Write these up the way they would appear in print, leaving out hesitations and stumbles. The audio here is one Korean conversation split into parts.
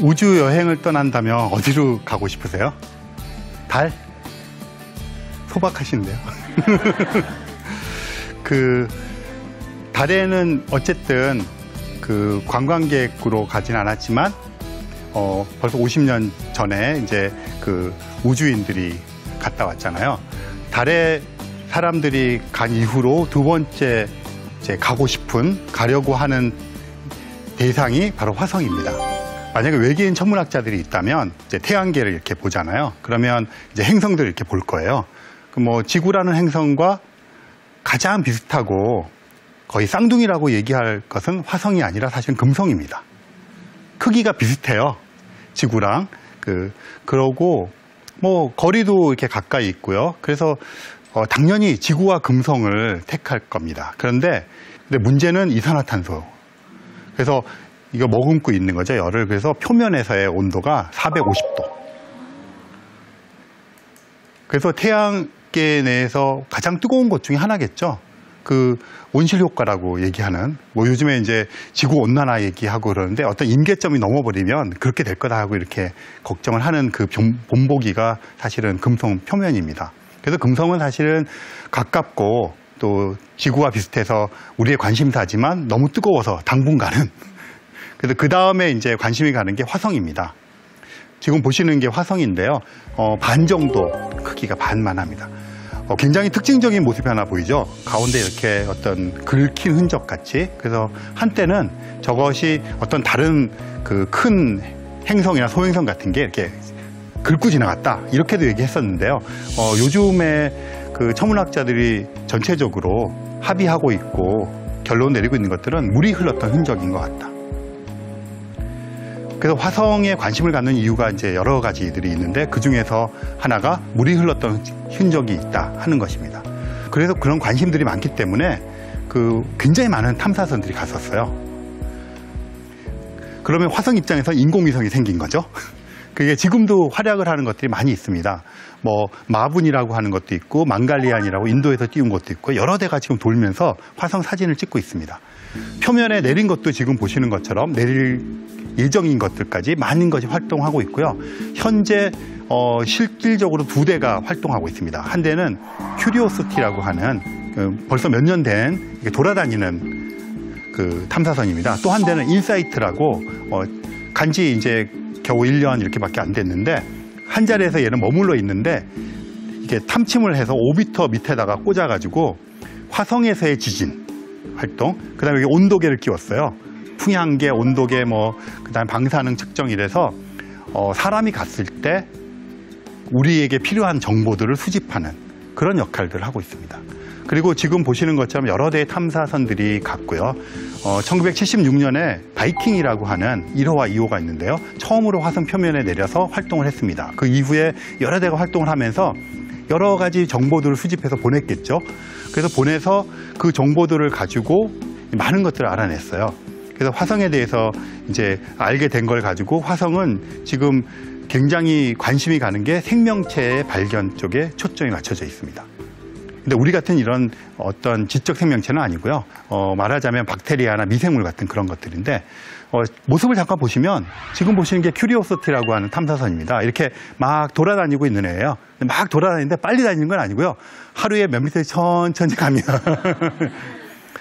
우주 여행을 떠난다면 어디로 가고 싶으세요? 달? 소박하신데요. 달에는 어쨌든 관광객으로 가진 않았지만 벌써 50년 전에 이제 우주인들이 갔다 왔잖아요. 달에 사람들이 간 이후로 두 번째 이제 가려고 하는 대상이 바로 화성입니다. 만약에 외계인 천문학자들이 있다면 이제 태양계를 이렇게 보잖아요. 그러면 이제 행성들을 이렇게 볼 거예요. 지구라는 행성과 가장 비슷하고 거의 쌍둥이라고 얘기할 것은 화성이 아니라 사실은 금성입니다. 크기가 비슷해요. 지구랑. 그러고 거리도 이렇게 가까이 있고요. 그래서 당연히 지구와 금성을 택할 겁니다. 근데 문제는 이산화탄소. 그래서 이거 머금고 있는 거죠, 열을. 그래서 표면에서의 온도가 450도. 그래서 태양계 내에서 가장 뜨거운 것 중에 하나겠죠. 온실 효과라고 얘기하는, 요즘에 이제 지구 온난화 얘기하고 그러는데 어떤 임계점이 넘어버리면 그렇게 될 거다 하고 이렇게 걱정을 하는 본보기가 사실은 금성 표면입니다. 그래서 금성은 사실은 가깝고 또 지구와 비슷해서 우리의 관심사지만 너무 뜨거워서 당분간은. 그래서 그 다음에 이제 관심이 가는 게 화성입니다. 지금 보시는 게 화성인데요. 반 정도 크기가 반만 합니다. 굉장히 특징적인 모습이 하나 보이죠. 가운데 이렇게 어떤 긁힌 흔적 같이. 그래서 한때는 저것이 어떤 다른 큰 행성이나 소행성 같은 게 이렇게 긁고 지나갔다, 이렇게도 얘기했었는데요. 요즘에 천문학자들이 전체적으로 합의하고 있고 결론 내리고 있는 것들은 물이 흘렀던 흔적인 것 같다. 그래서 화성에 관심을 갖는 이유가 이제 여러 가지들이 있는데 그 중에서 하나가 물이 흘렀던 흔적이 있다 하는 것입니다. 그래서 그런 관심들이 많기 때문에 굉장히 많은 탐사선들이 갔었어요. 그러면 화성 입장에서 인공위성이 생긴 거죠. 그게 지금도 활약을 하는 것들이 많이 있습니다. 마분이라고 하는 것도 있고 망갈리안이라고 인도에서 띄운 것도 있고 여러 대가 지금 돌면서 화성 사진을 찍고 있습니다. 표면에 내린 것도 지금 보시는 것처럼 내릴 예정인 것들까지 많은 것이 활동하고 있고요. 현재 실질적으로 두 대가 활동하고 있습니다. 한 대는 큐리오시티라고 하는 벌써 몇 년 된 돌아다니는 탐사선입니다. 또 한 대는 인사이트라고 간지 이제 겨우 1년 이렇게밖에 안 됐는데 한 자리에서 얘는 머물러 있는데 이게 탐침을 해서 5m 밑에다가 꽂아가지고 화성에서의 지진 활동, 그 다음에 여기 온도계를 끼웠어요. 풍향계, 온도계, 그 다음에 방사능 측정이라서 사람이 갔을 때 우리에게 필요한 정보들을 수집하는 그런 역할들을 하고 있습니다. 그리고 지금 보시는 것처럼 여러 대의 탐사선들이 갔고요. 1976년에 바이킹이라고 하는 1호와 2호가 있는데요. 처음으로 화성 표면에 내려서 활동을 했습니다. 그 이후에 여러 대가 활동을 하면서 여러 가지 정보들을 수집해서 보냈겠죠. 그래서 보내서 그 정보들을 가지고 많은 것들을 알아냈어요. 그래서 화성에 대해서 이제 알게 된 걸 가지고 화성은 지금 굉장히 관심이 가는 게 생명체의 발견 쪽에 초점이 맞춰져 있습니다. 근데 우리 같은 이런 어떤 지적 생명체는 아니고요. 말하자면 박테리아나 미생물 같은 그런 것들인데 모습을 잠깐 보시면 지금 보시는 게 큐리오시티라고 하는 탐사선입니다. 이렇게 막 돌아다니고 있는 애예요. 막 돌아다니는데 빨리 다니는 건 아니고요. 하루에 몇 미터 천천히 갑니다.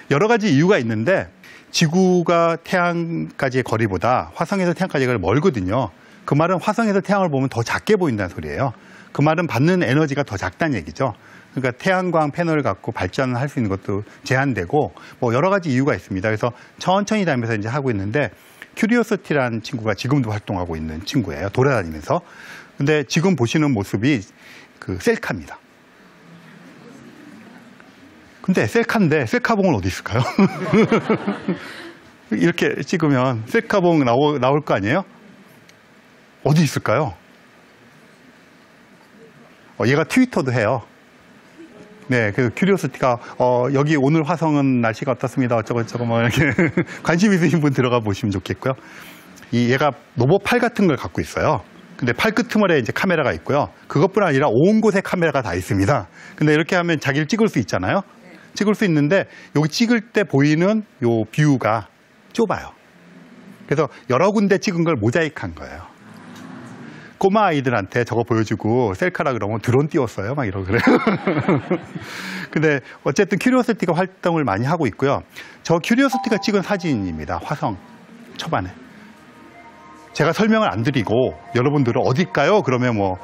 여러 가지 이유가 있는데 지구가 태양까지의 거리보다 화성에서 태양까지의 거리가 멀거든요. 그 말은 화성에서 태양을 보면 더 작게 보인다는 소리예요. 그 말은 받는 에너지가 더 작다는 얘기죠. 그러니까 태양광 패널을 갖고 발전을 할 수 있는 것도 제한되고 여러 가지 이유가 있습니다. 그래서 천천히 다니면서 이제 하고 있는데 큐리오시티라는 친구가 지금도 활동하고 있는 친구예요. 돌아다니면서. 근데 지금 보시는 모습이 셀카입니다. 근데 셀카인데 셀카봉은 어디 있을까요? 이렇게 찍으면 셀카봉 나올 거 아니에요? 어디 있을까요? 얘가 트위터도 해요. 네, 그 큐리오시티가 여기 오늘 화성은 날씨가 어떻습니다. 어쩌고저쩌고 이렇게 관심 있으신 분 들어가 보시면 좋겠고요. 얘가 로봇 팔 같은 걸 갖고 있어요. 근데 팔 끄트머리에 이제 카메라가 있고요. 그것뿐 아니라 온 곳에 카메라가 다 있습니다. 근데 이렇게 하면 자기를 찍을 수 있잖아요. 찍을 수 있는데 여기 찍을 때 보이는 요 뷰가 좁아요. 그래서 여러 군데 찍은 걸 모자이크한 거예요. 꼬마 아이들한테 저거 보여주고 셀카라 그러면 드론 띄웠어요. 막 이러고 그래요. 근데 어쨌든 큐리오시티가 활동을 많이 하고 있고요. 저 큐리오시티가 찍은 사진입니다. 화성 초반에. 제가 설명을 안 드리고 여러분들은 어딜까요? 그러면 뭐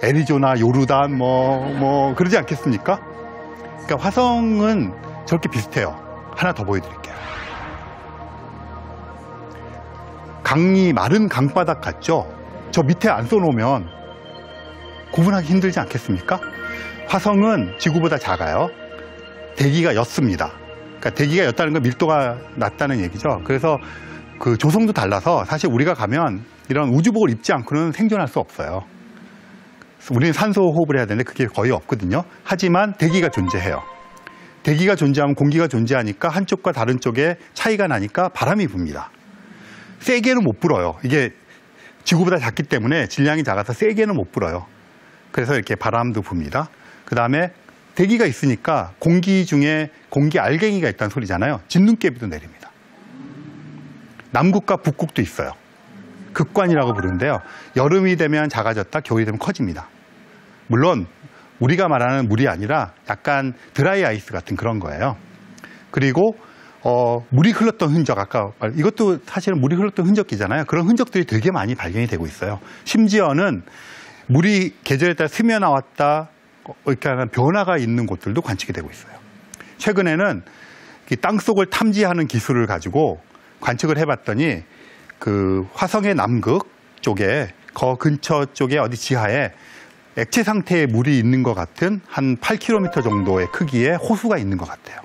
애리조나, 요르단 뭐 그러지 않겠습니까? 그러니까 화성은 저렇게 비슷해요. 하나 더 보여드릴게요. 강이 마른 강바닥 같죠? 저 밑에 안 써놓으면 구분하기 힘들지 않겠습니까? 화성은 지구보다 작아요. 대기가 옅습니다. 그러니까 대기가 옅다는 건 밀도가 낮다는 얘기죠. 그래서 그 조성도 달라서 사실 우리가 가면 이런 우주복을 입지 않고는 생존할 수 없어요. 우리는 산소 호흡을 해야 되는데 그게 거의 없거든요. 하지만 대기가 존재해요. 대기가 존재하면 공기가 존재하니까 한쪽과 다른 쪽에 차이가 나니까 바람이 붑니다. 세게는 못 불어요. 이게 지구보다 작기 때문에 질량이 작아서 세게는 못 불어요. 그래서 이렇게 바람도 붑니다. 그 다음에 대기가 있으니까 공기 중에 공기 알갱이가 있다는 소리잖아요. 진눈깨비도 내립니다. 남극과 북극도 있어요. 극관이라고 부르는데요. 여름이 되면 작아졌다, 겨울이 되면 커집니다. 물론 우리가 말하는 물이 아니라 약간 드라이 아이스 같은 그런 거예요. 그리고 물이 흘렀던 흔적, 아까 이것도 사실은 물이 흘렀던 흔적이잖아요. 그런 흔적들이 되게 많이 발견이 되고 있어요. 심지어는 물이 계절에 따라 스며 나왔다, 이렇게 하는 변화가 있는 곳들도 관측이 되고 있어요. 최근에는 땅속을 탐지하는 기술을 가지고 관측을 해봤더니 그 화성의 남극 쪽에 그 근처 쪽에 어디 지하에 액체 상태의 물이 있는 것 같은 한 8km 정도의 크기의 호수가 있는 것 같아요.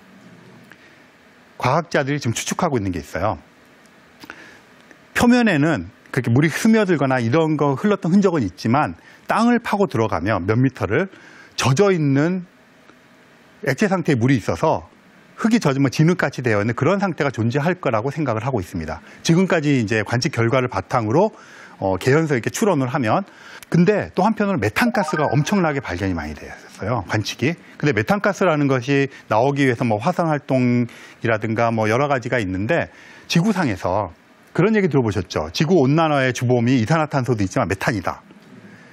과학자들이 지금 추측하고 있는 게 있어요. 표면에는 그렇게 물이 스며들거나 이런 거 흘렀던 흔적은 있지만 땅을 파고 들어가면 몇 미터를 젖어 있는 액체 상태의 물이 있어서 흙이 젖으면 진흙같이 되어 있는 그런 상태가 존재할 거라고 생각을 하고 있습니다. 지금까지 이제 관측 결과를 바탕으로 개연성 있게 추론을 하면, 근데 또 한편으로는 메탄가스가 엄청나게 발견이 많이 되었어요. 관측이. 근데 메탄가스라는 것이 나오기 위해서 뭐 화산 활동이라든가 뭐 여러 가지가 있는데 지구상에서 그런 얘기 들어보셨죠? 지구 온난화의 주범이 이산화탄소도 있지만 메탄이다.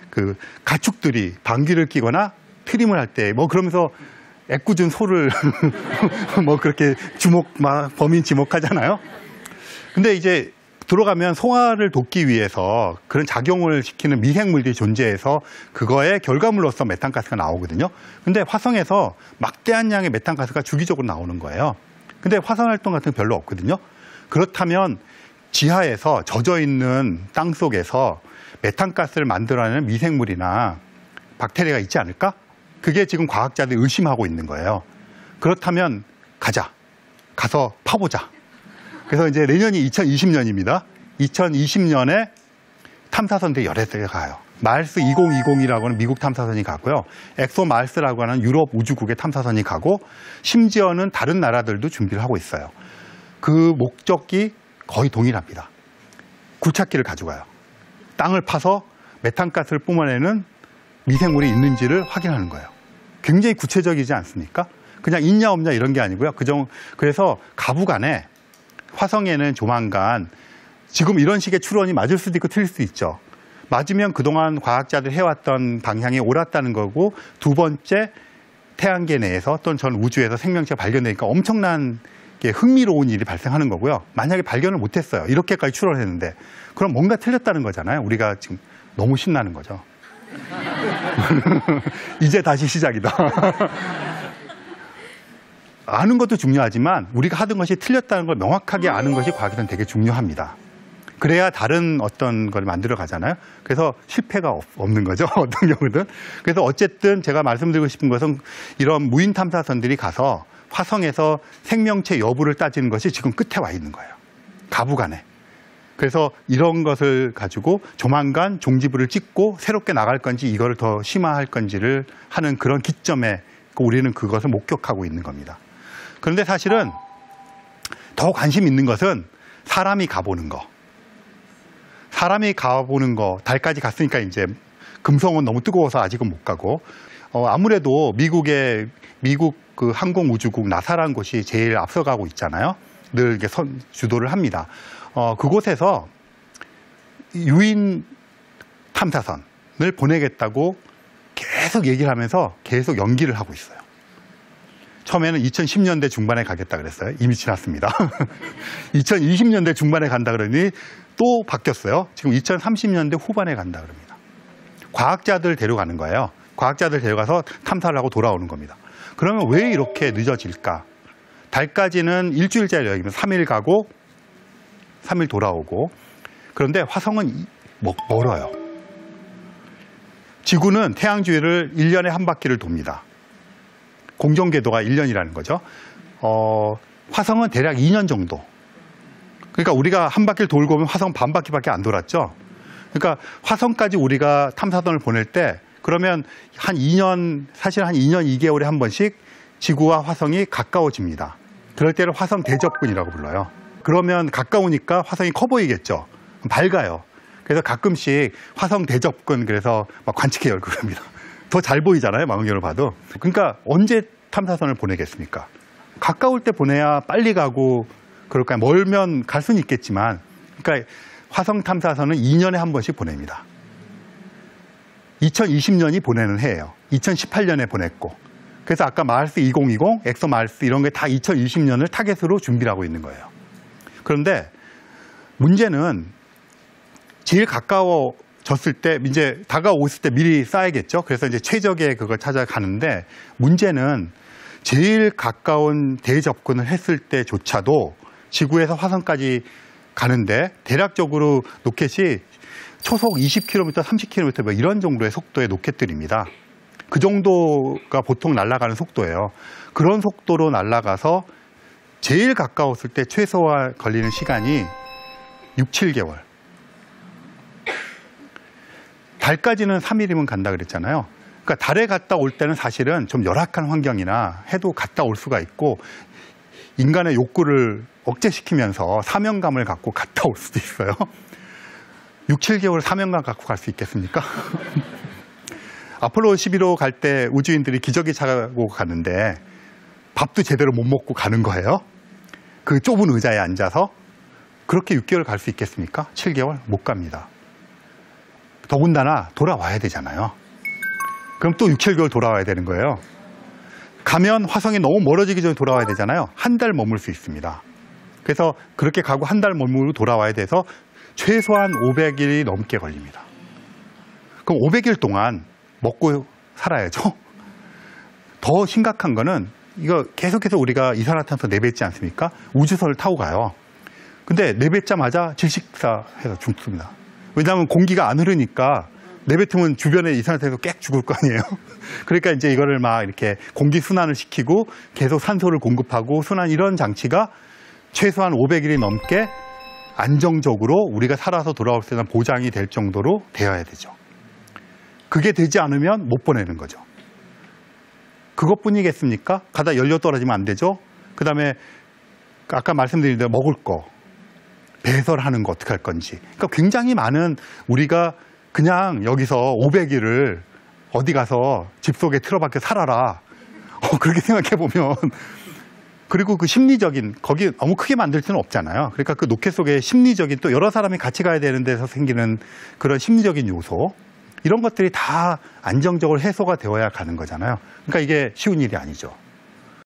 그 가축들이 방귀를 뀌거나 트림을 할 때 뭐 그러면서 애꿎은 소를 뭐 그렇게 범인 지목하잖아요. 근데 이제 들어가면 소화를 돕기 위해서 그런 작용을 시키는 미생물들이 존재해서 그거의 결과물로서 메탄가스가 나오거든요. 근데 화성에서 막대한 양의 메탄가스가 주기적으로 나오는 거예요. 근데 화산 활동 같은 거 별로 없거든요. 그렇다면 지하에서 젖어 있는 땅 속에서 메탄가스를 만들어내는 미생물이나 박테리아가 있지 않을까? 그게 지금 과학자들이 의심하고 있는 거예요. 그렇다면 가서 파보자. 그래서 이제 내년이 2020년입니다. 2020년에 탐사선들이 여러 대가 가요. 마르스 2020이라고 하는 미국 탐사선이 가고요. 엑소 마르스라고 하는 유럽 우주국의 탐사선이 가고, 심지어는 다른 나라들도 준비를 하고 있어요. 그 목적이 거의 동일합니다. 굴착기를 가져가요. 땅을 파서 메탄가스를 뿜어내는 미생물이 있는지를 확인하는 거예요. 굉장히 구체적이지 않습니까? 그냥 있냐 없냐 이런 게 아니고요. 그래서 가부간에 화성에는 조만간 지금 이런 식의 추론이 맞을 수도 있고 틀릴 수도 있죠. 맞으면 그동안 과학자들이 해왔던 방향이 옳았다는 거고, 두 번째 태양계 내에서 또는 전 우주에서 생명체가 발견되니까 엄청난 흥미로운 일이 발생하는 거고요. 만약에 발견을 못했어요. 이렇게까지 추론했는데 그럼 뭔가 틀렸다는 거잖아요. 우리가 지금 너무 신나는 거죠. 이제 다시 시작이다. 아는 것도 중요하지만 우리가 하던 것이 틀렸다는 걸 명확하게 아는 것이 과학에서는 되게 중요합니다. 그래야 다른 어떤 걸 만들어 가잖아요. 그래서 실패가 없는 거죠. 어떤 경우든. 그래서 어쨌든 제가 말씀드리고 싶은 것은 이런 무인 탐사선들이 가서 화성에서 생명체 여부를 따지는 것이 지금 끝에 와 있는 거예요. 가부간에. 그래서 이런 것을 가지고 조만간 종지부를 찍고 새롭게 나갈 건지 이거를 더 심화할 건지를 하는 그런 기점에 우리는 그것을 목격하고 있는 겁니다. 그런데 사실은 더 관심 있는 것은 사람이 가보는 거. 사람이 가보는 거, 달까지 갔으니까 이제 금성은 너무 뜨거워서 아직은 못 가고, 아무래도 미국 그 항공우주국 나사라는 곳이 제일 앞서가고 있잖아요. 늘 이게 주도를 합니다. 그곳에서 유인 탐사선을 보내겠다고 계속 얘기를 하면서 계속 연기를 하고 있어요. 처음에는 2010년대 중반에 가겠다 그랬어요. 이미 지났습니다. 2020년대 중반에 간다 그러니 또 바뀌었어요. 지금 2030년대 후반에 간다 그럽니다. 과학자들 데려가는 거예요. 과학자들 데려가서 탐사를 하고 돌아오는 겁니다. 그러면 왜 이렇게 늦어질까? 달까지는 일주일짜리 여행이면 3일 가고 3일 돌아오고, 그런데 화성은 멀어요. 지구는 태양 주위를 1년에 한 바퀴를 돕니다. 공정 궤도가 1년이라는 거죠. 화성은 대략 2년 정도. 그러니까 우리가 한 바퀴를 돌고 오면 화성 반 바퀴밖에 안 돌았죠. 그러니까 화성까지 우리가 탐사선을 보낼 때 그러면 한 2년, 사실 한 2년 2개월에 한 번씩 지구와 화성이 가까워집니다. 그럴 때를 화성 대접근이라고 불러요. 그러면 가까우니까 화성이 커 보이겠죠. 밝아요. 그래서 가끔씩 화성 대접근, 그래서 막 관측해 열고 그럽니다. 더 잘 보이잖아요, 망원경으로 봐도. 그러니까 언제 탐사선을 보내겠습니까? 가까울 때 보내야 빨리 가고 그럴까요? 멀면 갈 수는 있겠지만, 그러니까 화성 탐사선은 2년에 한 번씩 보냅니다. 2020년이 보내는 해예요. 2018년에 보냈고. 그래서 아까 마르스 2020, 엑소 마르스 이런 게 다 2020년을 타겟으로 준비를 하고 있는 거예요. 그런데 문제는 제일 가까워졌을 때, 이제 다가오실 때 미리 쌓아야겠죠. 그래서 이제 최적의 그걸 찾아가는데, 문제는 제일 가까운 대접근을 했을 때조차도 지구에서 화성까지 가는데 대략적으로 로켓이 초속 20km, 30km 뭐 이런 정도의 속도의 로켓들입니다. 그 정도가 보통 날아가는 속도예요. 그런 속도로 날아가서 제일 가까웠을 때 최소화 걸리는 시간이 6, 7개월. 달까지는 3일이면 간다 그랬잖아요. 그러니까 달에 갔다 올 때는 사실은 좀 열악한 환경이나 해도 갔다 올 수가 있고, 인간의 욕구를 억제시키면서 사명감을 갖고 갔다 올 수도 있어요. 6, 7개월 사명감 갖고 갈 수 있겠습니까? 아폴로 11호 갈 때 우주인들이 기저귀 차고 가는데 밥도 제대로 못 먹고 가는 거예요. 그 좁은 의자에 앉아서. 그렇게 6개월 갈 수 있겠습니까? 7개월? 못 갑니다. 더군다나 돌아와야 되잖아요. 그럼 또 6, 7개월 돌아와야 되는 거예요. 가면 화성이 너무 멀어지기 전에 돌아와야 되잖아요. 한 달 머물 수 있습니다. 그래서 그렇게 가고 한 달 머물고 돌아와야 돼서 최소한 500일이 넘게 걸립니다. 그럼 500일 동안 먹고 살아야죠. 더 심각한 거는, 이거 계속해서 우리가 이산화탄소 내뱉지 않습니까? 우주선을 타고 가요. 근데 내뱉자마자 질식사해서 죽습니다. 왜냐하면 공기가 안 흐르니까 내뱉으면 주변에 이산화탄소가 꽥 죽을 거 아니에요. 그러니까 이제 이거를 막 이렇게 공기 순환을 시키고 계속 산소를 공급하고 순환, 이런 장치가 최소한 500일이 넘게 안정적으로 우리가 살아서 돌아올 때는 보장이 될 정도로 되어야 되죠. 그게 되지 않으면 못 보내는 거죠. 그것뿐이겠습니까? 가다 연료 떨어지면 안 되죠. 그 다음에 아까 말씀드린 대로 먹을 거, 배설하는 거 어떻게 할 건지. 그러니까 굉장히 많은, 우리가 그냥 여기서 500일을 어디 가서 집 속에 틀어박혀 살아라. 그렇게 생각해 보면, 그리고 그 심리적인, 거기 너무 크게 만들 수는 없잖아요. 그러니까 그 로켓 속에 심리적인, 또 여러 사람이 같이 가야 되는 데서 생기는 그런 심리적인 요소, 이런 것들이 다 안정적으로 해소가 되어야 가는 거잖아요. 그러니까 이게 쉬운 일이 아니죠.